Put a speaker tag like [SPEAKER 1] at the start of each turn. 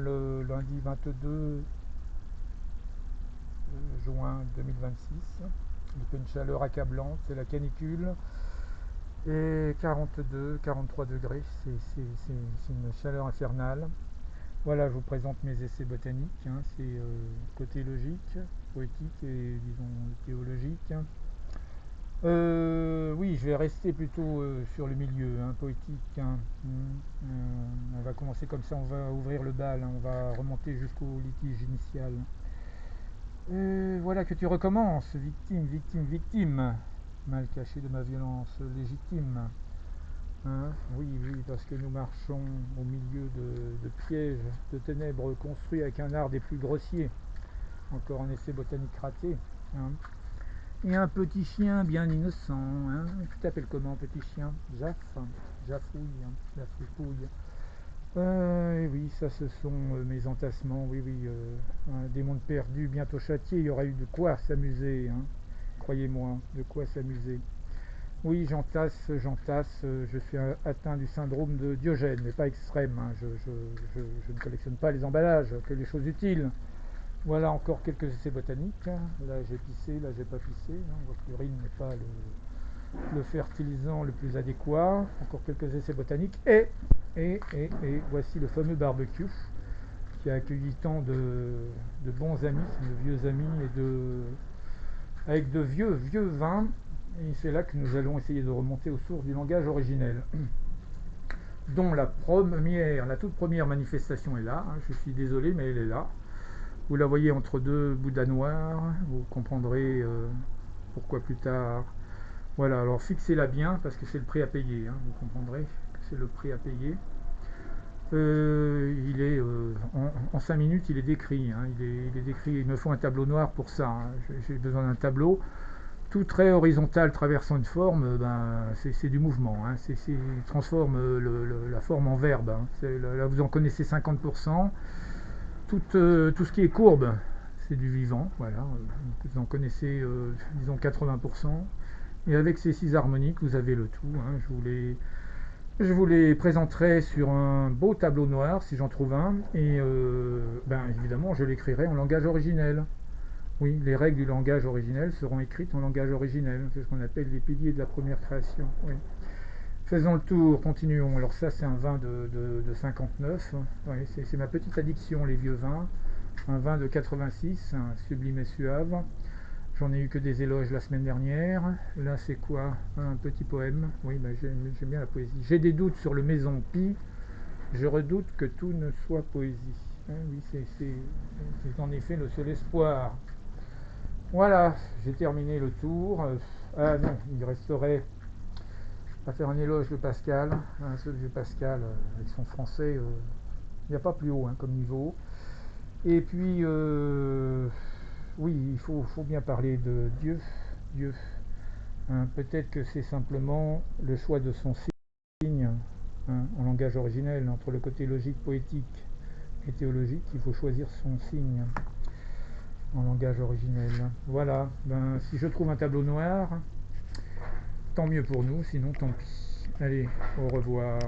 [SPEAKER 1] Le lundi 22 juin 2026. Il fait une chaleur accablante, c'est la canicule. Et 42, 43 degrés, c'est une chaleur infernale. Voilà, je vous présente mes essais botaniques. C'est côté logique, poétique et disons théologique. Oui, je vais rester plutôt sur le milieu poétique. On va commencer comme ça, on va ouvrir le bal, on va remonter jusqu'au litige initial. Voilà que tu recommences, victime, victime, victime, mal caché de ma violence légitime. Oui, oui, parce que nous marchons au milieu de pièges, de ténèbres construits avec un art des plus grossiers. Encore un essai botanique raté. Et un petit chien bien innocent. Tu t'appelles comment, petit chien? Jaff, Jaffouille, Jaffouille. Et oui, ça ce sont mes entassements. Oui, oui, des mondes perdus, bientôt châtiés. Il y aura eu de quoi s'amuser. Croyez-moi, de quoi s'amuser. Oui, j'entasse. Je suis atteint du syndrome de Diogène, mais pas extrême. Je ne collectionne pas les emballages, que les choses utiles. Voilà encore quelques essais botaniques. Là j'ai pissé, là j'ai pas pissé. On voit que l'urine n'est pas le fertilisant le plus adéquat. Encore quelques essais botaniques. Et voici le fameux barbecue qui a accueilli tant de bons amis, de vieux amis, avec de vieux vins. Et c'est là que nous allons essayer de remonter aux sources du langage originel, dont la toute première manifestation est là. Je suis désolé, mais elle est là. Vous la voyez entre deux bouddhas noirs, vous comprendrez pourquoi plus tard. Voilà, alors fixez-la bien parce que c'est le prix à payer, vous comprendrez que c'est le prix à payer. Il est en 5 minutes, il est décrit. Il est décrit. Il me faut un tableau noir pour ça. J'ai besoin d'un tableau. Tout trait horizontal traversant une forme, c'est du mouvement. Il transforme la forme en verbe. Là, vous en connaissez 50%. Tout ce qui est courbe, c'est du vivant. Voilà. Vous en connaissez, disons, 80%. Et avec ces 6 harmoniques, vous avez le tout. Je vous les présenterai sur un beau tableau noir, si j'en trouve un. Et évidemment, je l'écrirai en langage originel. Oui, les règles du langage originel seront écrites en langage originel. C'est ce qu'on appelle les piliers de la première création. Oui. Faisons le tour, continuons. Alors ça, c'est un vin de 59. Oui, c'est ma petite addiction, les vieux vins. Un vin de 86, un sublime et suave. J'en ai eu que des éloges la semaine dernière. Là, c'est quoi? Un petit poème. Oui, j'aime bien la poésie. J'ai des doutes sur le maison Pi. Je redoute que tout ne soit poésie. Oui, c'est en effet le seul espoir. Voilà, j'ai terminé le tour. Ah non, il resterait à faire un éloge de Pascal. Ce vieux Pascal, avec son français, il n'y a pas plus haut comme niveau. Et puis, oui, il faut bien parler de Dieu. Dieu. Peut-être que c'est simplement le choix de son signe en langage originel. Entre le côté logique, poétique et théologique, il faut choisir son signe en langage originel. Voilà, si je trouve un tableau noir, tant mieux pour nous, sinon tant pis. Allez, au revoir.